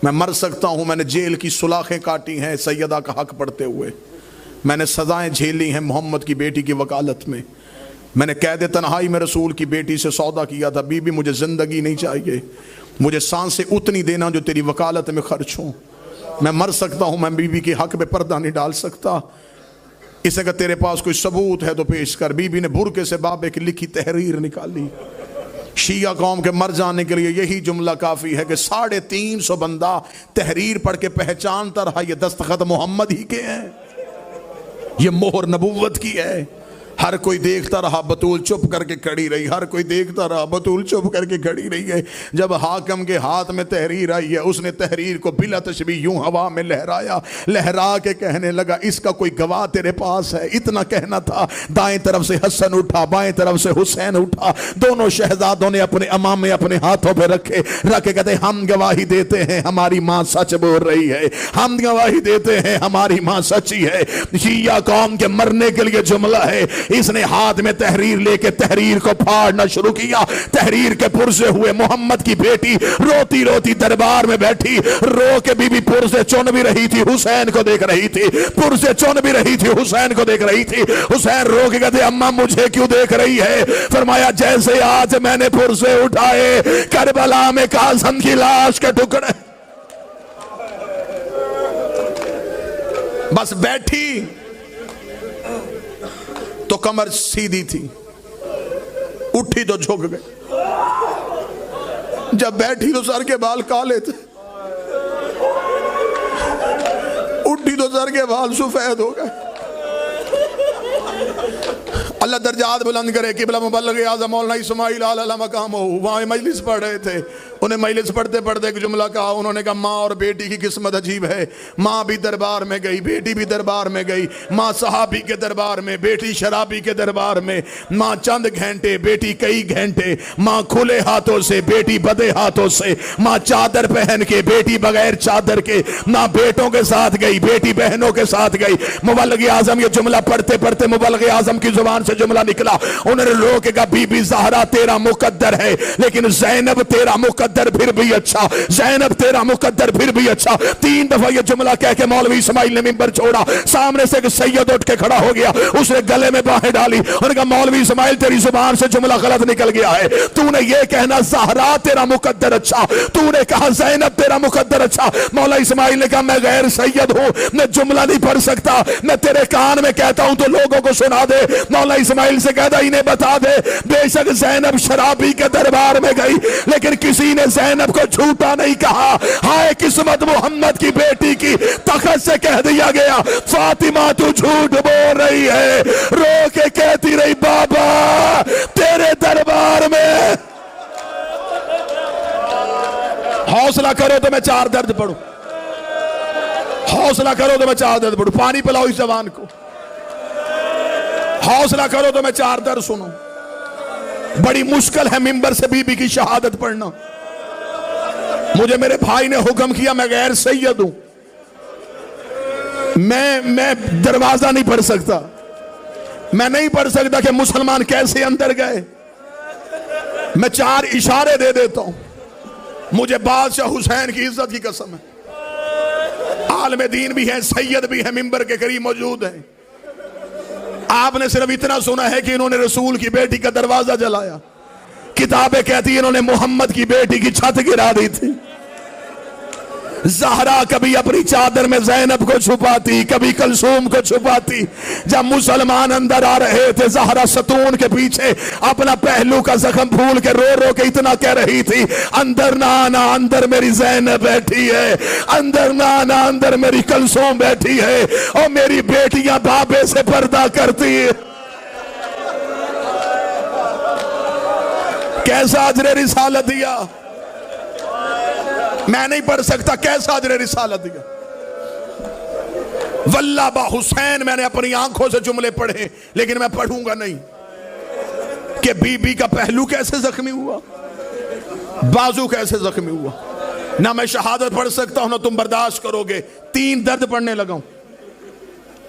मैं मर सकता हूँ। मैंने जेल की सुलाखें काटी हैं सैयदा का हक पढ़ते हुए। मैंने सजाएं झेली हैं मोहम्मद की बेटी की वकालत में। मैंने कैद तन्हाई में रसूल की बेटी से सौदा किया था, बीबी मुझे ज़िंदगी नहीं चाहिए, मुझे सांसें उतनी देना जो तेरी वकालत में खर्च हों। मैं मर सकता हूँ, मैं बीबी के हक पे पर्दा नहीं डाल सकता। इसने कहा तेरे पास कोई सबूत है तो पेश कर। बीबी ने बुरके से बाबे की लिखी तहरीर निकाली। शिया कौम के मर जाने के लिए यही जुमला काफी है कि 350 बंदा तहरीर पढ़ के पहचानता रहा ये दस्तखत मोहम्मद ही के हैं, ये मोहर नबुव्वत की है। हर कोई देखता रहा, बतूल चुप करके खड़ी रही। हर कोई देखता रहा, बतूल चुप करके खड़ी रही है। जब हाकिम के हाथ में तहरीर आई है, उसने तहरीर को बिला तशबीह यूं हवा में लहराया, लहरा के कहने लगा इसका कोई गवाह तेरे पास है? इतना कहना था, दाएं तरफ से हसन उठा, बाएं तरफ से हुसैन उठा। दोनों शहजादों ने अपने अमामे अपने हाथों पे रखे, रखे कहते हम गवाही देते हैं हमारी माँ सच बोल रही है, हम गवाही देते हैं हमारी माँ सच्ची है। शिया कौम के मरने के लिए जुमला है। इसने हाथ में तहरीर लेके तहरीर को फाड़ना शुरू किया। तहरीर के पुरजे हुए। मोहम्मद की बेटी रोती रोती दरबार में बैठी, रो के बीबी पुरजे चुन भी रही थी, हुसैन को देख रही थी। पुरजे चुन भी रही थी, हुसैन को देख रही थी। हुसैन रो के कहते अम्मा मुझे क्यों देख रही है? फरमाया जैसे आज मैंने पुरजे उठाए करबला में कासिम की लाश के टुकड़े। बस बैठी तो कमर सीधी थी, उठी तो झुक गए। जब बैठी तो सर के बाल काले थे, उठी तो सर के बाल सफेद हो गए। अल्लाह दर्जात बुलंद करे। किबला मुबल्लिग आज़म मौलाना इस्माइल आला मकाम हो, वहाँ मजलिस पढ़ रहे थे। उन्हें मजलिस पढ़ते पढ़ते एक जुमला कहा। उन्होंने कहा माँ और बेटी की किस्मत अजीब है। माँ भी दरबार में गई, बेटी भी दरबार में गई। माँ सहाबी के दरबार में, बेटी शराबी के दरबार में। माँ चंद घंटे, बेटी कई घंटे। माँ खुले हाथों से, बेटी बदे हाथों से। माँ चादर पहन के, बेटी बगैर चादर के। माँ बेटों के साथ गई, बेटी बहनों के साथ गई। मुबल्लिग आज़म ये जुमला पढ़ते पढ़ते मुबल्लिग आज़म की जुबान से जुमला निकला। उन्होंने लोग कहा बीबी ज़हरा तेरा मुकद्दर है, लेकिन ज़ैनब तेरा मुकद्दर फिर भी अच्छा, ज़ैनब तेरा मुकद्दर फिर भी अच्छा। 3 दफा ये जुमला कह के मौलवी इस्माइल ने मिंबर छोड़ा। सामने से एक सैयद उठ के खड़ा हो गया, उसने गले में बाहें डाली। उन्होंने कहा मौलवी इस्माइल तेरी जुबान से जुमला गलत निकल गया है। तूने ये कहना ज़हरा तेरा मुकद्दर अच्छा, तूने कहा ज़ैनब तेरा मुकद्दर अच्छा। मौला इस्माइल ने कहा मैं गैर सैयद हूं, मैं जुमला नहीं पढ़ सकता। मैं तेरे कान में कहता हूं तो लोगों को सुना दे। मौला इस्माइल से कहता इन्हें बता दे बेशक ज़ैनब शराबी के दरबार में गई, लेकिन किसी ने ज़ैनब को झूठा नहीं कहा। हाय किस्मत मोहम्मद की बेटी की, तखत से कह दिया गया फातिमा तू झूठ बोल रही है। रो के कहती रही बाबा तेरे दरबार में। हौसला करो तो मैं 4 दर्द पढ़ूं, हौसला करो तो मैं 4 दर्द पढ़ूं। पानी पिलाओ इस जवान को। हौसला करो तो मैं 4 दर्द सुनूं। बड़ी मुश्किल है मिंबर से बीबी की शहादत पढ़ना। मुझे मेरे भाई ने हुक्म किया, मैं गैर सैयद हूं, मैं दरवाजा नहीं पढ़ सकता। मैं नहीं पढ़ सकता कि मुसलमान कैसे अंदर गए। मैं 4 इशारे दे देता हूं। मुझे बादशाह हुसैन की इज्जत की कसम है। आलम दीन भी है, सैयद भी है, मिंबर के करीब मौजूद है। आपने सिर्फ इतना सुना है कि इन्होंने रसूल की बेटी का दरवाजा जलाया। किताबें कहती है इन्होंने मोहम्मद की बेटी की छत गिरा दी थी। ज़हरा कभी अपनी चादर में ज़ैनब को छुपाती, कभी कलसूम को छुपाती। जब मुसलमान अंदर आ रहे थे, ज़हरा सतून के पीछे अपना पहलू का जख्म फूल के रो रो के इतना कह रही थी अंदर ना आना, अंदर मेरी ज़ैनब बैठी है। अंदर ना आना, अंदर मेरी कलसूम बैठी है। और मेरी बेटियां बाबे से पर्दा करती है। कैसा अजरे रिसालत दिया। मैं नहीं पढ़ सकता, कैसा अजरे रिसालत दिया। वल्लाह बा हुसैन मैंने अपनी आंखों से जुमले पढ़े, लेकिन मैं पढ़ूंगा नहीं कि बीबी का पहलू कैसे जख्मी हुआ, बाजू कैसे जख्मी हुआ। ना मैं शहादत पढ़ सकता हूं, ना तुम बर्दाश्त करोगे। 3 दर्द पढ़ने लगा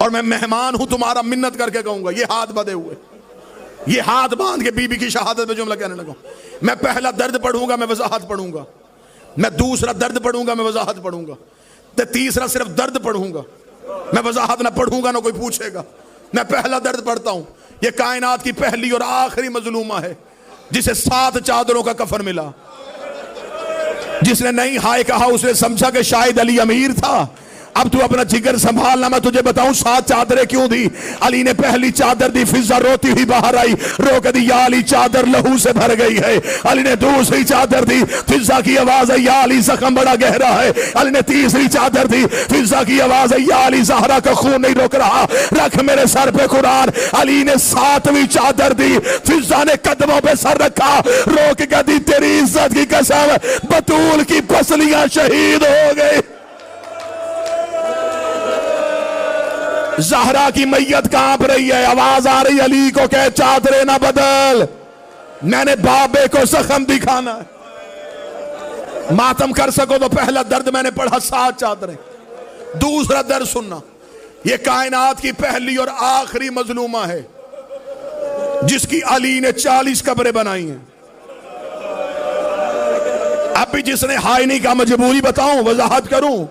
और मैं मेहमान हूं तुम्हारा, मिन्नत करके कहूंगा ये हाथ बंधे हुए, ये हाथ बांध के बीबी की शहादत में जुमला कहने लगा। मैं पहला दर्द पढ़ूंगा, मैं वजाहत पढ़ूंगा। मैं दूसरा दर्द पढ़ूंगा, मैं वजाहत पढ़ूंगा, तो तीसरा सिर्फ दर्द पढ़ूंगा, मैं वजाहत ना पढ़ूंगा ना कोई पूछेगा। मैं पहला दर्द पढ़ता हूं। ये कायनात की पहली और आखिरी मजलूमा है जिसे 7 चादरों का कफन मिला। जिसने नहीं हाय कहा उसने समझा कि शायद अली अमीर था। अब तू अपना जिगर संभालना, मैं तुझे बताऊं 7 चादरें क्यों दी। अली ने पहली चादर दी, फिजा रोती हुई बाहर आई, रोक दी, या अली चादर लहू से भर गई है। अली ने दूसरी चादर दी, फिजा की आवाज है, या अली जख्म बड़ा गहरा है। अली ने तीसरी चादर दी, फिजा की आवाज है, या अली ज़हरा का खून नहीं रोक रहा, रख मेरे सर पे कुरान। अली ने 7वीं चादर दी, फिजा ने कदमों पे सर रखा, रोक के दी, तेरी इज्जत की कसम बतूल की पसलियां शहीद हो गई। ज़हरा की मैयत कांप रही है, आवाज आ रही, अली को कह चादरें ना बदल, मैंने बाबे को जख्म दिखाना है। मातम कर सको तो पहला दर्द मैंने पढ़ा 7 चादरें। दूसरा दर्द सुनना, यह कायनात की पहली और आखिरी मजलूमा है जिसकी अली ने 40 कब्रें बनाई हैं। अब भी जिसने हाय नहीं कहा, मजबूरी बताऊं, वजाहत करूं।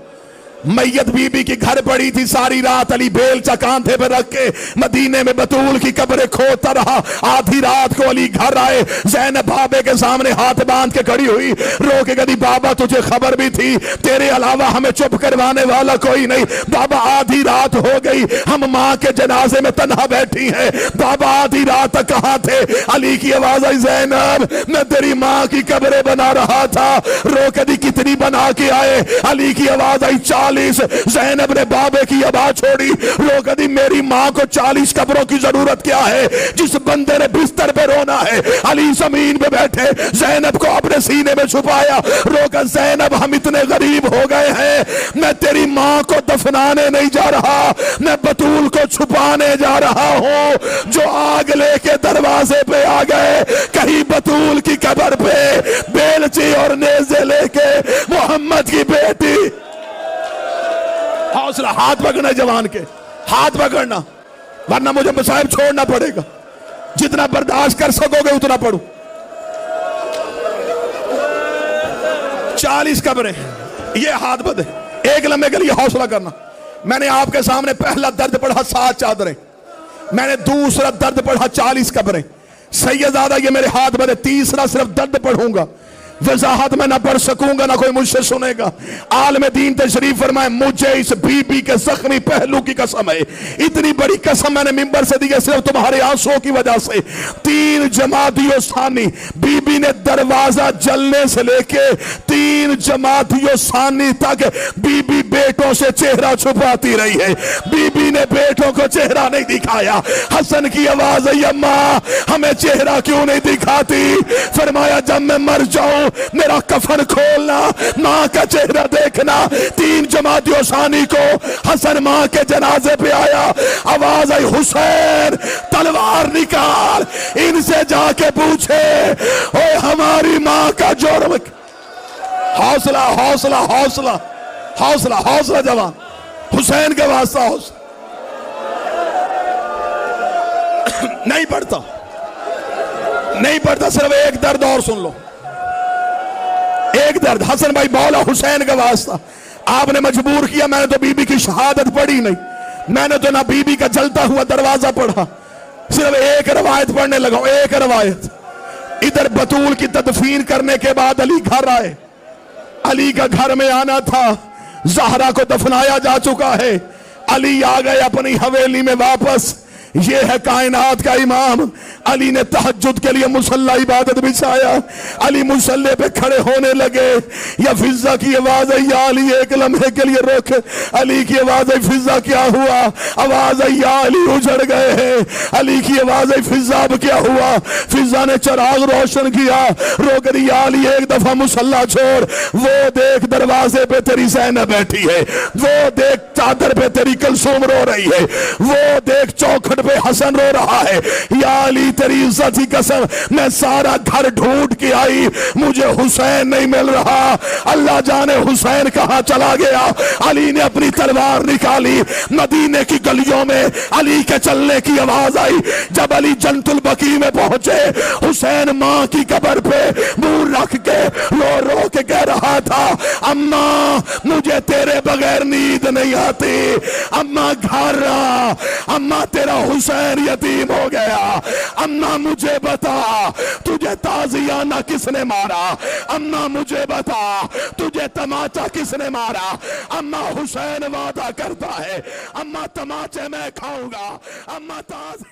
मैयत बीबी की घर पड़ी थी, सारी रात अली बेलचा कांधे पे रख के मदीने में बतूल की कब्रें खोदता रहा। आधी रात को अली घर आए, ज़ैनब बाबे के सामने हाथ बांध के खड़ी हुई, रो के कही, बाबा तुझे खबर भी थी, तेरे अलावा हमें चुप करवाने वाला कोई नहीं। बाबा आधी रात हो गई, हम माँ के जनाजे में तन्हा बैठी हैं, बाबा आधी रात तक कहाँ थे। अली की आवाज आई, ज़ैनब मैं तेरी माँ की कब्रें बना रहा था। रो के दी, कितनी बना के आए। अली की आवाज आई, 40। ज़ैनब ने बाबे की आवाज छोड़ी, रो कदी, मेरी मां को 40 कब्रों की जरूरत क्या है, जिस बंदे ने बिस्तर पे रोना है। अली जमीन पे बैठे, ज़ैनब को अपने सीने में छुपाया, रोकर, ज़ैनब हम इतने गरीब हो गए हैं, मैं तेरी मां को दफनाने नहीं जा रहा, मैं बतूल को छुपाने जा रहा हूं। जो आग लेके दरवाजे पे आ गए, कहीं बतूल की कब्र पे बेलची और नेज़े लेके मोहम्मद की बेटी। हौसला, हाथ पकड़ना जवान के, हाथ पकड़ना, वरना मुझे मसाइब छोड़ना पड़ेगा। जितना बर्दाश्त कर सकोगे उतना पढ़ो। 40 कब्रें, ये हाथ बदे, एक लम्हे के लिए हौसला करना। मैंने आपके सामने पहला दर्द पढ़ा 7 चादरें, मैंने दूसरा दर्द पढ़ा 40 कब्रें। सैयदादा ये मेरे हाथ बदे, तीसरा सिर्फ दर्द पढ़ूंगा, वजाहत में ना पढ़ सकूंगा, ना कोई मुझसे सुनेगा। आलम दीन तशरीफ फरमाए, मुझे इस बीबी के जख्मी पहलू की कसम है, इतनी बड़ी कसम मैंने मिंबर से दी है सिर्फ तुम्हारे आंसुओं की वजह से। 3 जमातियों सानी, बीबी ने दरवाजा जलने से लेके 3 जमातियों सानी तक बीबी बेटों से चेहरा छुपाती रही है। बीबी ने बेटों को चेहरा नहीं दिखाया। हसन की आवाज है, अम्मा हमें चेहरा क्यों नहीं दिखाती। फरमाया, जब मैं मर जाऊं मेरा कफन खोलना, मां का चेहरा देखना। 3 जमातियों सानी को हसन मां के जनाजे पे आया, आवाज आई, हुसैन तलवार निकाल, इनसे जाके पूछे ओए हमारी मां का जुर्म। हौसला हौसला हौसला हौसला हौसला जवान, हुसैन के वास्ता हौसला। नहीं पढ़ता, नहीं पढ़ता, सिर्फ एक दर्द और सुन लो, एक दर्द। हसन भाई मौला हुसैन का वास्ता आपने मजबूर किया। मैंने तो बीबी की शहादत पढ़ी नहीं, मैंने तो ना बीबी का जलता हुआ दरवाजा पढ़ा, सिर्फ एक रवायत पढ़ने लगा, एक रवायत। इधर बतूल की तदफीन करने के बाद अली घर आए, अली का घर में आना था, ज़हरा को दफनाया जा चुका है, अली आ गए अपनी हवेली में वापस। ये है कायनात का इमाम। अली ने तहज्जुद के लिए मुसल्ला इबादत बिछाया, अली मुसल्ले पे खड़े होने लगे। या फिजा की आवाज आई, या अली एक लम्हे के लिए रोक। अली की आवाज आई, फिजा क्या हुआ। आवाज आई, या अली उजड़ गए हैं। अली की आवाज आई, फिजा अब क्या हुआ। फिजा ने चिराग रोशन किया, रोक रही, या अली एक दफा मुसल्ला छोड़, वो देख दरवाजे पे तेरी ज़ैनब बैठी है, वो देख चादर पे तेरी कलसूम रो रही है, वो देख चौखट पे हसन रो रहा है। या अली तेरी इज्जत की कसम, मैं सारा घर ढूंढ के आई, मुझे हुसैन नहीं मिल रहा। अल्लाह जाने हुसैन कहां चला गया। अली ने अपनी तलवार निकाली, मदीने की गलियों में अली के चलने की आवाज आई। जब अली जन्नतुल बकी में पहुंचे, हुसैन मां की कब्र पे मुंह रख के रो रो के कह रहा था, अम्मा मुझे तेरे बगैर नींद नहीं आती, अम्मा घर आ, अम्मा तेरा हुसैन यतीम हो गया, अम्मा मुझे बता तुझे ताजियाना किसने मारा, अम्मा मुझे बता तुझे तमाचा किसने मारा। अम्मा हुसैन वादा करता है, अम्मा तमाचे मैं खाऊंगा, अम्मा ताज